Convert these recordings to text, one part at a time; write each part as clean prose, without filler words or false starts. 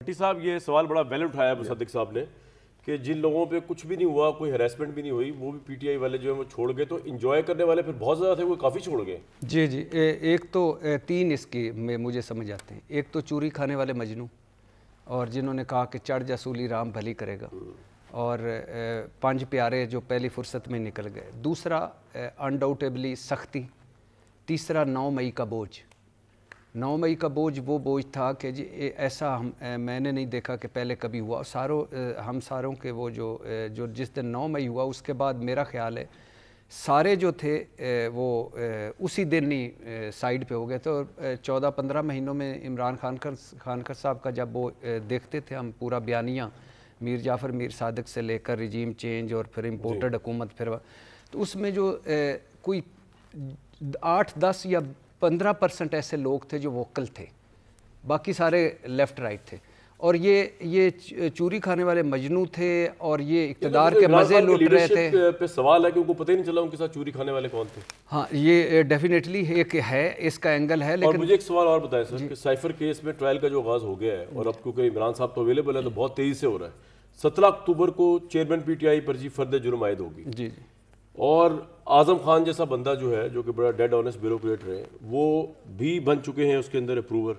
بھٹی صاحب یہ سوال بڑا ویل اٹھایا ہے مصدق صاحب نے کہ جن لوگوں پہ کچھ بھی نہیں ہوا، کوئی ہراسمنٹ بھی نہیں ہوئی، وہ بھی پی ٹی آئی والے جو ہیں وہ چھوڑ گئے، تو انجوائے کرنے والے پھر بہت زیادہ تھے، وہ کافی چھوڑ گئے. جی جی ایک تو تین اس کی میں مجھے سمجھ آتے ہیں. ایک تو چوری کھانے والے مجنوں، اور جنہوں نے کہا کہ چڑھ جا سولی رام بھلی کرے گا، اور 5 پیارے جو پہلی فرصت میں نکل گئے. دوسرا انڈاؤٹیبلی سختی. تیسرا 9 مئی کا بوجھ. 9 مئی کا بوجھ وہ بوجھ تھا کہ جی ایسا میں نے نہیں دیکھا کہ پہلے کبھی ہوا. ہم ساروں کے وہ جو جس دن 9 مئی ہوا اس کے بعد میرا خیال ہے سارے جو تھے وہ اسی دن ہی سائیڈ پہ ہو گئے تھے. اور 14-15 مہینوں میں عمران خان صاحب کا جب وہ دیکھتے تھے ہم پورا بیانیہ میر جعفر میر صادق سے لے کر رجیم چینج اور پھر امپورٹڈ حکومت، پھر تو اس میں جو کوئی 8-10 یا 15% ایسے لوگ تھے جو ووکل تھے، باقی سارے لیفٹ رائٹ تھے. اور یہ چوری کھانے والے مجنوں تھے اور یہ اقتدار کے مزے لوٹ رہے تھے. پہ سوال ہے کہ ان کو پتہ ہی نہیں چلا ان کے ساتھ چوری کھانے والے کون تھے. ہاں یہ ڈیفینیٹلی ایک ہے، اس کا اینگل ہے. لیکن اور مجھے ایک سوال اور بتائیں سر کہ سائفر کیس میں ٹرائل کا جو آغاز ہو گیا ہے، اور اب کیونکہ عمران صاحب تو اویلیبل ہے تو بہت تیزی سے ہو رہا ہے. 17 اکتوبر کو چیئرمین پی ٹی آئی پر جی فرد جرم عائد ہوگی. جی اور اعظم خان جیسا بندہ جو ہے، جو کہ بڑا ڈیڈ آنیسٹ بیوروکریٹ ہے، وہ بھی بن چکے ہیں اس کے اندر اپروور.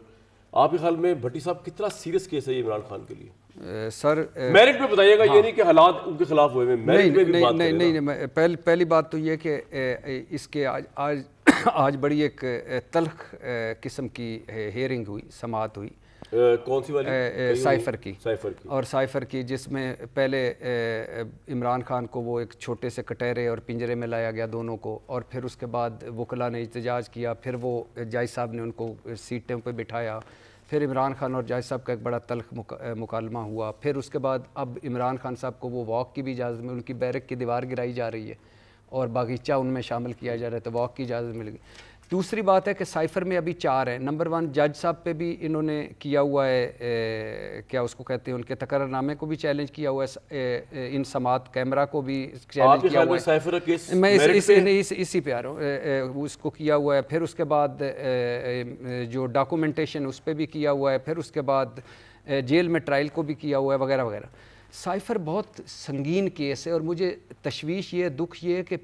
آپ کے خیال میں بھٹی صاحب کتنا سیریس کیس ہے یہ عمران خان کے لیے؟ سر میرٹ پہ بتائیے گا، یہ نہیں کہ حالات ان کے خلاف ہوئے ہیں، میرٹ پہ بھی بات کریں. نہیں، پہلی بات تو یہ کہ اس کے آج بڑی ایک تلخ قسم کی ہیئرنگ ہوئی، سماعت ہوئی. کون سی والی؟ سائفر کی. سائفر کی. اور سائفر کی جس میں پہلے عمران خان کو وہ ایک چھوٹے سے کٹہرے اور پنجرے میں لایا گیا دونوں کو، اور پھر اس کے بعد وکلاء نے احتجاج کیا، پھر وہ جج صاحب نے ان کو سیٹوں پہ بٹھایا، پھر عمران خان اور جج صاحب کا ایک بڑا تلخ مکالمہ ہوا. پھر اس کے بعد اب عمران خان صاحب کو وہ واک کی بھی اجازت ملی، ان کی بیرک کی دیوار گرائی جا رہی ہے اور باغیچہ ان میں شامل کیا جا رہا ہے، تو واک کی اجازت مل گئی. دوسری بات ہے کہ سائفر میں ابھی 4 ہیں. نمبر 1 جج صاحب پہ بھی انہوں نے کیا ہوا ہے، کیا اس کو کہتے ہیں، ان کے تقرر نامے کو بھی چیلنج کیا ہوا ہے، ان سماعت کیمرہ کو بھی چیلنج کیا ہوا ہے. میں اسی پہ آ رہا ہوں، اس کو کیا ہوا ہے. پھر اس کے بعد جو ڈاکومنٹیشن اس پہ بھی کیا ہوا ہے، پھر اس کے بعد جیل میں ٹرائل کو بھی کیا ہوا ہے وغیرہ وغیرہ. سائفر بہت سنگین کیس ہے، اور مجھے تشویش یہ، دکھ یہ ہے کہ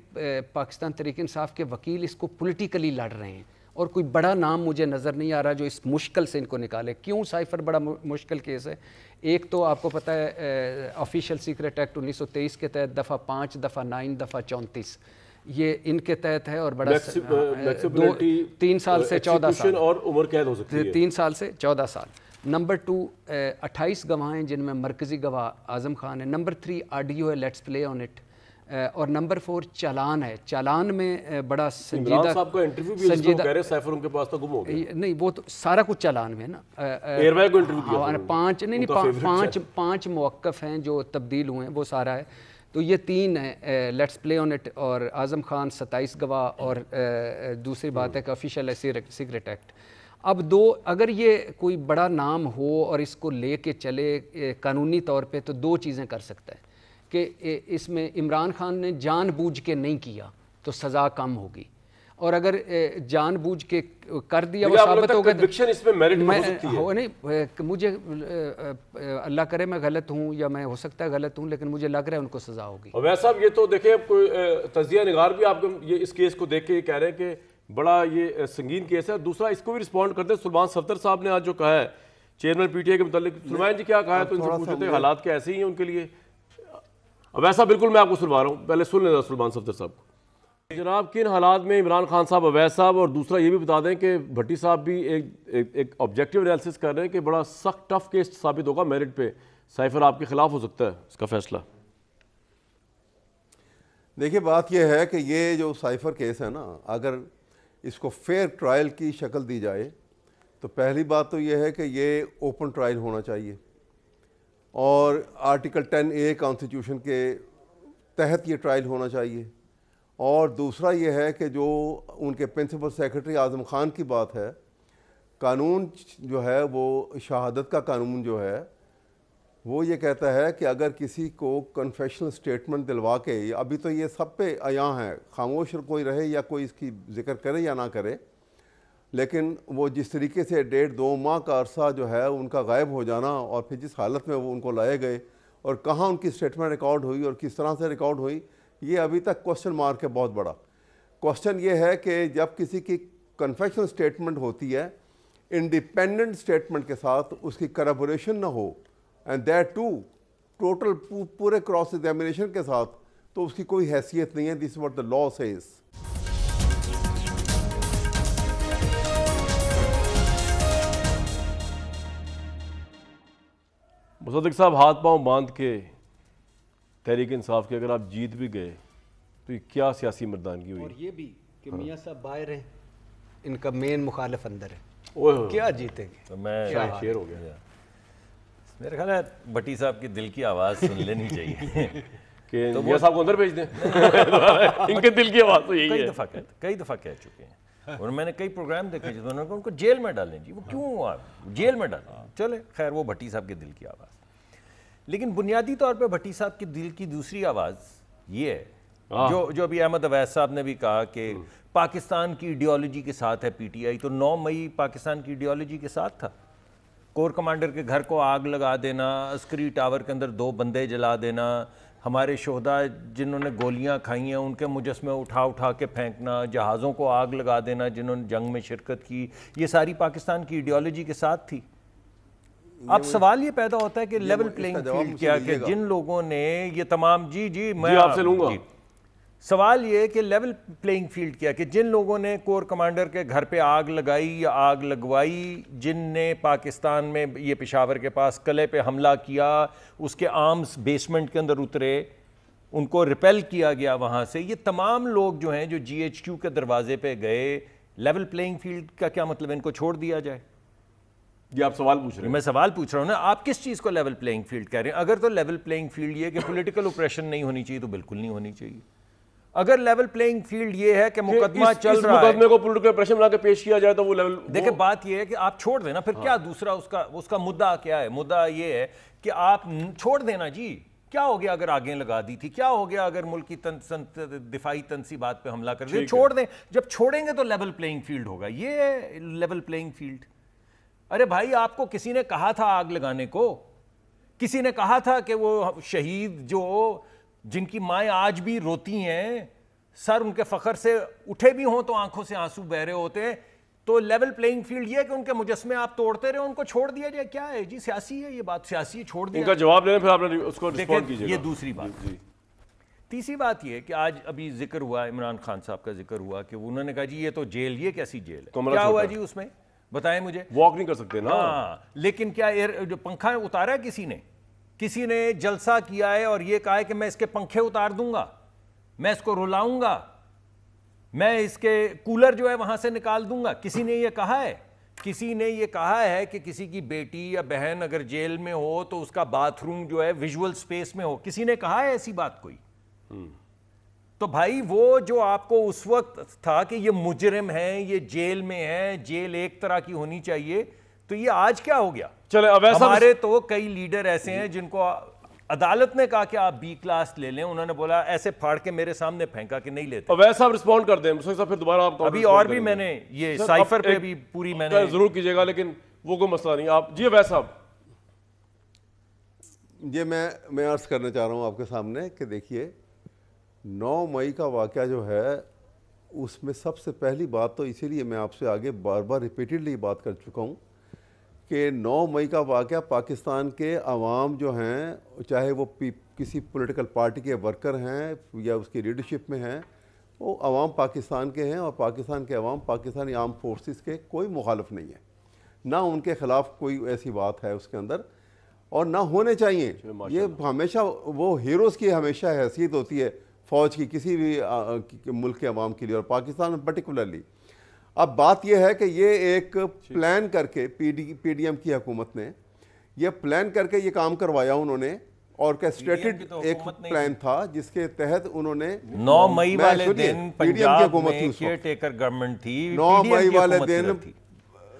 پاکستان تحریک انصاف کے وکیل اس کو پولیٹیکلی لڑ رہے ہیں، اور کوئی بڑا نام مجھے نظر نہیں آ رہا جو اس مشکل سے ان کو نکالے. کیوں سائفر بڑا مشکل کیس ہے؟ ایک تو آپ کو پتہ ہے آفیشیل سیکریٹ ایکٹ 1923 کے تحت دفعہ 5 دفعہ 9 دفعہ 34 یہ ان کے تحت ہے، اور بڑا 3 سال سے 14 سال اور عمر قید ہو سکتی ہے. 3 سال سے 14 سال. نمبر 2 28 گواہ ہیں جن میں مرکزی گواہ اعظم خان ہے. نمبر 3 آڈیو ہے، لیٹس پلے آن اٹ. اور نمبر 4 چالان ہے. چالان میں بڑا سنجیدہ، عمران صاحب کا انٹرویو بھی اس کو کہہ رہے سائفر ان کے پاس تو گم ہو گیا. نہیں وہ تو سارا کچھ چالان میں ہے نا. ایئر کو انٹرویو کیا 5 موقف ہیں جو تبدیل ہوئے ہیں، وہ سارا ہے. تو یہ 3 ہیں، لیٹس پلے آن اٹ اور اعظم خان 27 گواہ، اور دوسری بات ہے کہ آفیشیل ہے سیکریٹ ایکٹ. اب 2 اگر یہ کوئی بڑا نام ہو اور اس کو لے کے چلے قانونی طور پہ، تو 2 چیزیں کر سکتا ہے کہ اس میں عمران خان نے جان بوجھ کے نہیں کیا تو سزا کم ہوگی، اور اگر جان بوجھ کے کر دیا وہ ثابت ہو گیا نہیں. مجھے اللہ کرے میں غلط ہوں، یا میں ہو سکتا ہے غلط ہوں، لیکن مجھے لگ رہا ہے ان کو سزا ہوگی. اور ویسا یہ تو دیکھیں، کوئی تجزیہ نگار بھی آپ کو یہ اس کیس کو دیکھ کے یہ کہہ رہے ہیں کہ بڑا یہ سنگین کیس ہے. دوسرا اس کو بھی رسپونڈ کرتے ہیں سلمان صفدر صاحب نے آج جو کہا ہے چیئرمین پی ٹی آئی کے متعلق. سلمان جی کیا کہا ہے؟ تو ان سے پوچھتے تھے حالات کیا ایسے ہی ہیں ان کے لیے. اب ایسا بالکل میں آپ کو سنوا رہا ہوں، پہلے سن لینا سلمان صفدر صاحب کو. جناب کن حالات میں عمران خان صاحب، اویس صاحب، اور دوسرا یہ بھی بتا دیں کہ بھٹی صاحب بھی ایک آبجیکٹیو انالیسس کر رہے ہیں کہ بڑا سخت ٹف کیس ثابت ہوگا میرٹ پہ، سائفر آپ کے خلاف ہو سکتا ہے اس کا فیصلہ. دیکھیے بات یہ ہے کہ یہ جو سائفر کیس ہے نا، اگر اس کو فیئر ٹرائل کی شکل دی جائے تو پہلی بات تو یہ ہے کہ یہ اوپن ٹرائل ہونا چاہیے، اور آرٹیکل 10A کانسٹیٹیوشن کے تحت یہ ٹرائل ہونا چاہیے. اور دوسرا یہ ہے کہ جو ان کے پرنسپل سیکرٹری اعظم خان کی بات ہے، قانون جو ہے وہ شہادت کا قانون جو ہے وہ یہ کہتا ہے کہ اگر کسی کو کنفیشنل سٹیٹمنٹ دلوا کے، ابھی تو یہ سب پہ عیاں ہے، خاموش کوئی رہے یا کوئی اس کی ذکر کرے یا نہ کرے، لیکن وہ جس طریقے سے 1.5-2 ماہ کا عرصہ جو ہے ان کا غائب ہو جانا، اور پھر جس حالت میں وہ ان کو لائے گئے اور کہاں ان کی اسٹیٹمنٹ ریکارڈ ہوئی اور کس طرح سے ریکارڈ ہوئی، یہ ابھی تک کوسچن مارک ہے بہت بڑا۔ کوسچن یہ ہے کہ جب کسی کی کنفیشن اسٹیٹمنٹ ہوتی ہے انڈیپینڈنٹ اسٹیٹمنٹ کے ساتھ، اس کی کرابوریشن نہ ہو، اینڈ دیٹ ٹو ٹوٹل پورے کراس ایگزامینیشن کے ساتھ، تو اس کی کوئی حیثیت نہیں ہے۔ This is what the law says. مصدق صاحب، ہاتھ پاؤں باندھ کے تحریک انصاف کے اگر آپ جیت بھی گئے تو یہ کیا سیاسی مردانگی ہوئی؟ اور یہ بھی کہ میاں صاحب باہر ہیں، ان کا مین مخالف اندر ہے، اوہ ہوئے، کیا جیتیں گے؟ تو میں شیر ہو گیا میرے خیال ہے بھٹی صاحب کی دل کی آواز سن لینی چاہیے کہ میاں صاحب کو اندر بھیج دیں، ان کے دل کی آواز تو یہی ہے۔ کئی دفعہ کہہ چکے ہیں، اور میں نے کئی پروگرام دیکھے جس میں انہوں نے کہا ان کو جیل میں ڈالیں جی، وہ کیوں آپ جیل میں ڈالیں؟ چلے خیر، وہ بھٹی صاحب کے دل کی آواز۔ لیکن بنیادی طور پہ بھٹی صاحب کی دل کی دوسری آواز یہ ہے جو ابھی احمد اویس صاحب نے بھی کہا کہ پاکستان کی ایڈیالوجی کے ساتھ ہے پی ٹی آئی، تو 9 مئی پاکستان کی ایڈیالوجی کے ساتھ تھا۔ کور کمانڈر کے گھر کو آگ لگا دینا، عسکری ٹاور کے اندر 2 بندے جلا دینا، ہمارے شہداء جنہوں نے گولیاں کھائی ہیں ان کے مجسمے اٹھا کے پھینکنا، جہازوں کو آگ لگا دینا جنہوں نے جنگ میں شرکت کی، یہ ساری پاکستان کی ایڈیالوجی کے ساتھ تھی۔ اب سوال یہ پیدا ہوتا ہے کہ لیول پلینگ فیلڈ کیا کہ جن لوگوں نے یہ تمام میں آپ سے لوں گا، سوال یہ کہ لیول پلینگ فیلڈ کیا کہ جن لوگوں نے کور کمانڈر کے گھر پہ آگ لگائی یا آگ لگوائی، جن نے پاکستان میں یہ پشاور کے پاس قلعے پہ حملہ کیا، اس کے آرمز بیسمنٹ کے اندر اترے، ان کو ریپیل کیا گیا وہاں سے، یہ تمام لوگ جو ہیں جو جی ایچ کیو کے دروازے پہ گئے، لیول پلینگ فیلڈ کا کیا مطلب ہے ان کو چھوڑ دیا جائے؟ یہ آپ سوال پوچھ رہے ہیں، میں سوال پوچھ رہا ہوں نا، آپ کس چیز کو لیول پلینگ فیلڈ کہہ رہے ہیں؟ اگر تو لیول پلینگ فیلڈ یہ کہ پولیٹیکل اوپریشن نہیں ہونی چاہیے تو بالکل نہیں ہونی چاہیے۔ اگر لیول پلینگ فیلڈ یہ ہے کہ مقدمہ چل رہا ہے، مقدمے کو پولیٹیکل پریشر بنا کے پیش کیا جائے تو وہ لیول، دیکھیں بات یہ ہے کہ آپ چھوڑ دینا، پھر کیا دوسرا اس کا مدعا کیا ہے؟ مدعا یہ ہے کہ آپ چھوڑ دینا جی، کیا ہو گیا اگر آگیں لگا دی تھی، کیا ہو گیا اگر ملک کی دفاعی تنصیبات پہ حملہ کر دیا، چھوڑ دیں، جب چھوڑیں گے تو لیول پلینگ فیلڈ ہوگا، یہ ہے لیول پلینگ فیلڈ۔ ارے بھائی، آپ کو کسی نے کہا تھا آگ لگانے کو؟ کسی نے کہا تھا کہ وہ شہید جن کی مائیں آج بھی روتی ہیں، سر ان کے فخر سے اٹھے بھی ہوں تو آنکھوں سے آنسو بہ رہے ہوتے ہیں، تو لیول پلینگ فیلڈ یہ ہے کہ ان کے مجسمے آپ توڑتے رہے، ان کو چھوڑ دیا جائے؟ کیا ہے جی، سیاسی ہے یہ بات، سیاسی ہے، چھوڑ دیا۔ ان کا جواب لیں پھر آپ نے اس کو رسپونڈ کیجیے گا۔ یہ دوسری بات۔ تیسری بات یہ کہ آج ابھی ذکر ہوا، عمران خان صاحب کا ذکر ہوا کہ انہوں نے کہا جی یہ تو جیل، یہ کیسی جیل ہے؟ کیا ہوا جی اس میں؟ بتائیں مجھے۔ واک نہیں کر سکتے نا۔ ہاں، لیکن کیا جو پنکھا اتارا ہے کسی نے جلسہ کیا ہے اور یہ کہا ہے کہ میں اس کے پنکھے اتار دوں گا، میں اس کو رلاؤں گا، میں اس کے کولر جو ہے وہاں سے نکال دوں گا؟ کسی نے یہ کہا ہے؟ کسی نے یہ کہا ہے کہ کسی کی بیٹی یا بہن اگر جیل میں ہو تو اس کا باتھ روم جو ہے ویژول سپیس میں ہو؟ کسی نے کہا ہے ایسی بات کوئی؟ تو بھائی وہ جو آپ کو اس وقت تھا کہ یہ مجرم ہیں، یہ جیل میں ہیں، جیل ایک طرح کی ہونی چاہیے، تو یہ آج کیا ہو گیا؟ چلے ہمارے تو کئی لیڈر ایسے ہیں جن کو عدالت نے کہا کہ آپ بی کلاس لے لیں، انہوں نے بولا ایسے پھاڑ کے میرے سامنے پھینکا کہ نہیں لیتے۔ اویس صاحب رسپونڈ کر دیں، مصطفیٰ صاحب پھر دوبارہ آپ ابھی اور بھی میں نے یہ سائفر پہ بھی پوری میں نے ضرور کیجیے گا، لیکن وہ کوئی مسئلہ نہیں۔ آپ جی اویس صاحب۔ یہ میں عرض کرنا چاہ رہا ہوں آپ کے سامنے کہ دیکھیے 9 مئی کا واقعہ جو ہے اس میں سب سے پہلی بات تو اسی لیے میں آپ سے آگے بار بار ریپیٹڈلی بات کر چکا ہوں کہ 9 مئی کا واقعہ پاکستان کے عوام جو ہیں، چاہے وہ کسی پولیٹیکل پارٹی کے ورکر ہیں یا اس کی لیڈرشپ میں ہیں، وہ عوام پاکستان کے ہیں، اور پاکستان کے عوام پاکستانی آرم فورسز کے کوئی مخالف نہیں ہے، نہ ان کے خلاف کوئی ایسی بات ہے اس کے اندر، اور نہ ہونے چاہیے۔ یہ ہمیشہ وہ ہیروز کی ہمیشہ حیثیت ہوتی ہے فوج کی کسی بھی ملک کے عوام کے لیے، اور پاکستان میں پرٹیکولرلی۔ اب بات یہ ہے کہ یہ ایک پلان کر کے پی ڈی ایم کی حکومت نے یہ پلان کر کے یہ کام کروایا انہوں نے، آرکیسٹریٹڈ ایک پلان تھا جس کے تحت انہوں نے 9 مئی والے دن پنجاب میں کیئر ٹیکر گورنمنٹ تھی، 9 مئی والے دن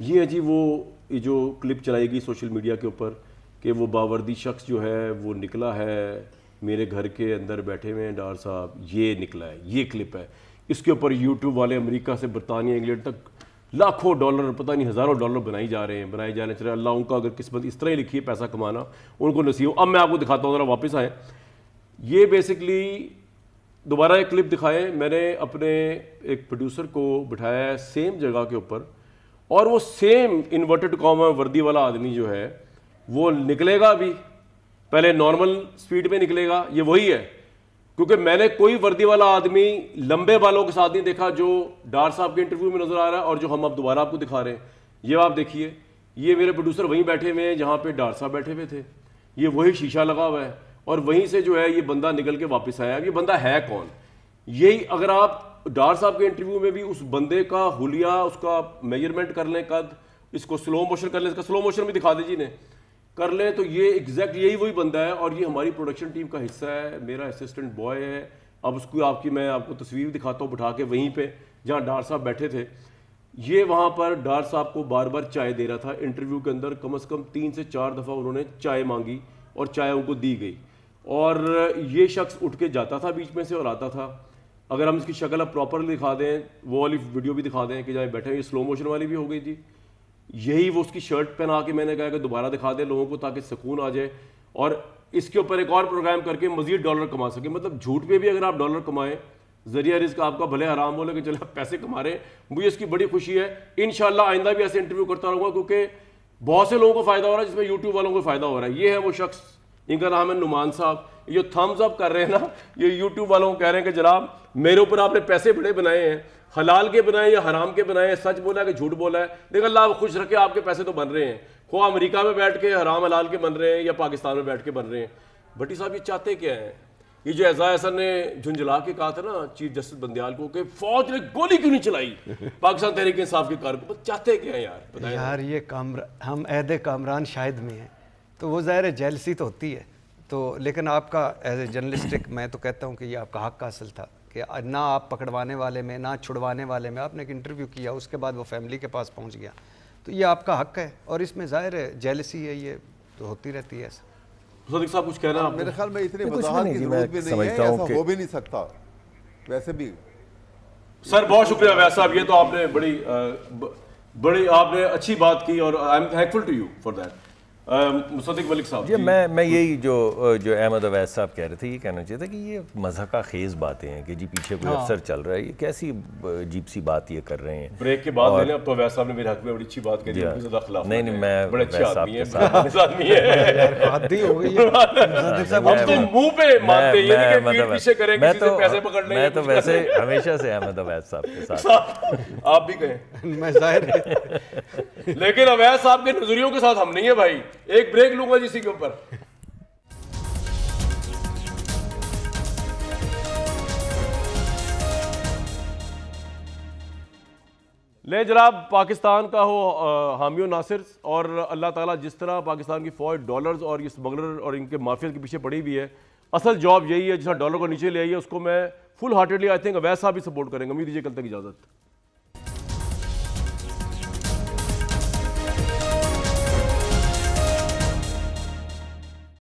یہ ہے جی وہ جو کلپ چلائی گئی سوشل میڈیا کے اوپر کہ وہ باوردی شخص جو ہے وہ نکلا ہے میرے گھر کے اندر بیٹھے ہوئے ہیں ڈار صاحب, یہ نکلا ہے, یہ کلپ ہے. اس کے اوپر یوٹیوب والے امریکہ سے برطانیہ انگلینڈ تک لاکھوں ڈالر, پتہ نہیں ہزاروں ڈالر بنائی جا رہے ہیں. چلے اللہ ان کا اگر قسمت اس طرح ہی لکھی ہے پیسہ کمانا ان کو نصیب ہو. اب میں آپ کو دکھاتا ہوں, ذرا واپس آئیں. یہ بیسکلی دوبارہ ایک کلپ دکھائیں. میں نے اپنے ایک پروڈیوسر کو بٹھایا ہے سیم جگہ کے اوپر, اور وہ سیم انورٹڈ کاما وردی والا آدمی جو ہے وہ نکلے گا ابھی, پہلے نارمل سپیڈ میں نکلے گا. یہ وہی ہے, کیونکہ میں نے کوئی وردی والا آدمی لمبے بالوں کے ساتھ نہیں دیکھا جو ڈار صاحب کے انٹرویو میں نظر آ رہا ہے اور جو ہم اب دوبارہ آپ کو دکھا رہے ہیں. یہ آپ دیکھیے, یہ میرے پروڈیوسر وہیں بیٹھے ہوئے ہیں جہاں پہ ڈار صاحب بیٹھے ہوئے تھے. یہ وہی شیشہ لگا ہوا ہے, اور وہیں سے جو ہے یہ بندہ نکل کے واپس آیا. یہ بندہ ہے کون؟ یہی اگر آپ ڈار صاحب کے انٹرویو میں بھی اس بندے کا حلیہ, اس کا میجرمنٹ کر لیں, قد, اس کو سلو موشن کر لیں, اس کا سلو موشن بھی دکھا دیجیے نے کر لیں, تو یہ ایگزیکٹ یہی وہی بندہ ہے. اور یہ ہماری پروڈکشن ٹیم کا حصہ ہے, میرا اسسٹنٹ بوائے ہے. اب اس کو میں آپ کو تصویر دکھاتا ہوں بٹھا کے وہیں پہ جہاں ڈار صاحب بیٹھے تھے. یہ وہاں پر ڈار صاحب کو بار بار چائے دے رہا تھا. انٹرویو کے اندر کم از کم 3 سے 4 دفعہ انہوں نے چائے مانگی اور چائے ان کو دی گئی. اور یہ شخص اٹھ کے جاتا تھا بیچ میں سے اور آتا تھا. اگر ہم اس کی شکل اب پراپرلی دکھا دیں, وہ والی ویڈیو بھی دکھا دیں کہ جہاں بیٹھے ہیں, یہ سلو موشن والی بھی ہو گئی تھی. یہی وہ اس کی شرٹ پہنا کے میں نے کہا کہ دوبارہ دکھا دیں لوگوں کو تاکہ سکون آ جائے, اور اس کے اوپر ایک اور پروگرام کر کے مزید ڈالر کما سکیں. مطلب جھوٹ پہ بھی اگر آپ ڈالر کمائیں, ذریعہ رزق آپ کا بھلے حرام بولے کہ چلے آپ پیسے کما رہے ہیں, مجھے اس کی بڑی خوشی ہے. انشاءاللہ آئندہ بھی ایسے انٹرویو کرتا رہوں گا, کیونکہ بہت سے لوگوں کو فائدہ ہو رہا ہے جس میں یوٹیوب والوں کو فائدہ ہو رہا ہے. یہ ہے وہ شخص, ان کا نام ہے نعمان صاحب. یہ جو تھمز اپ کر رہے ہیں نا, یہ یوٹیوب والوں کو کہہ رہے ہیں کہ جناب میرے اوپر آپ نے پیسے بڑے بنائے ہیں, حلال کے بنائے یا حرام کے بنائے ہیں, سچ بولا ہے کہ جھوٹ بولا ہے. دیکھ اللہ آپ خوش رکھے, آپ کے پیسے تو بن رہے ہیں, خواہ امریکہ میں بیٹھ کے حرام حلال کے بن رہے ہیں یا پاکستان میں بیٹھ کے بن رہے ہیں. بھٹی صاحب یہ چاہتے کیا ہیں؟ یہ جو اعزاز احسن نے جھنجھلا کے کہا تھا نا چیف جسٹس بندیال کو کہ فوج نے گولی کیوں نہیں چلائی پاکستان تحریک انصاف کے کارکن, چاہتے کیا ہیں یار؟ یار یہ ہم عہد کامران شاہد میں ہیں, تو وہ ظاہر ہے جیلسی تو ہوتی ہے. تو لیکن آپ کا ایز اے جرنلسٹک میں تو کہتا ہوں کہ یہ آپ کا حق حاصل تھا کہ نہ آپ پکڑوانے والے میں نہ چھڑوانے والے میں, آپ نے ایک انٹرویو کیا, اس کے بعد وہ فیملی کے پاس پہنچ گیا, تو یہ آپ کا حق ہے. اور اس میں ظاہر ہے جیلسی ہے, یہ تو ہوتی رہتی ہے. ایسا صدیق صاحب کچھ کہنا ہے؟ میرے خیال میں اتنی وضاحت کی ضرورت بھی نہیں ہے, ایسا ہو بھی نہیں سکتا ویسے بھی. سر بہت شکریہ ویس صاحب, یہ تو آپ نے بڑی آپ نے اچھی بات کی, اور I am thankful to you for that. Musadiq Malik صاحب جی میں یہی جو احمد اویس صاحب کہہ رہے تھے یہ کہنا چاہتا کہ یہ مضحکہ خیز باتیں ہیں کہ جی پیچھے کوئی افسر چل رہا ہے, یہ کیسی عجیب سی بات یہ کر رہے ہیں. بریک کے بعد اب تو اویس صاحب نے میرے حق میں بڑی اچھی بات کہی, زیادہ خلاف نہیں میں بڑے اچھے آدمی ہیں, حدی ہو گئی ہے. ہم تو منہ پہ مانتے ہیں, یہ نہیں کہ پیٹ پیچھے کریں کسی سے پیسے پکڑ لیں. میں تو ویسے ہمیشہ سے احمد اویس صاحب کے ساتھ, آپ بھی کہیں میں ظاہر ہے, لیکن اویس صاحب کے نظریوں کے ساتھ ہم نہیں ہیں بھائی. ایک بریک لوں گا جسی کے اوپر. لے جناب, پاکستان کا ہو حامی و ناصر, اور اللہ تعالیٰ جس طرح پاکستان کی فوج ڈالرز اور یہ اسمگلر اور ان کے مافیا کے پیچھے پڑی ہوئی ہے, اصل جاب یہی ہے. جس طرح ڈالر کو نیچے لے آئی ہے اس کو میں فل ہارٹیڈلی آئی تھنک اویس صاحب بھی سپورٹ کریں گے. امید دیجیے کل تک اجازت.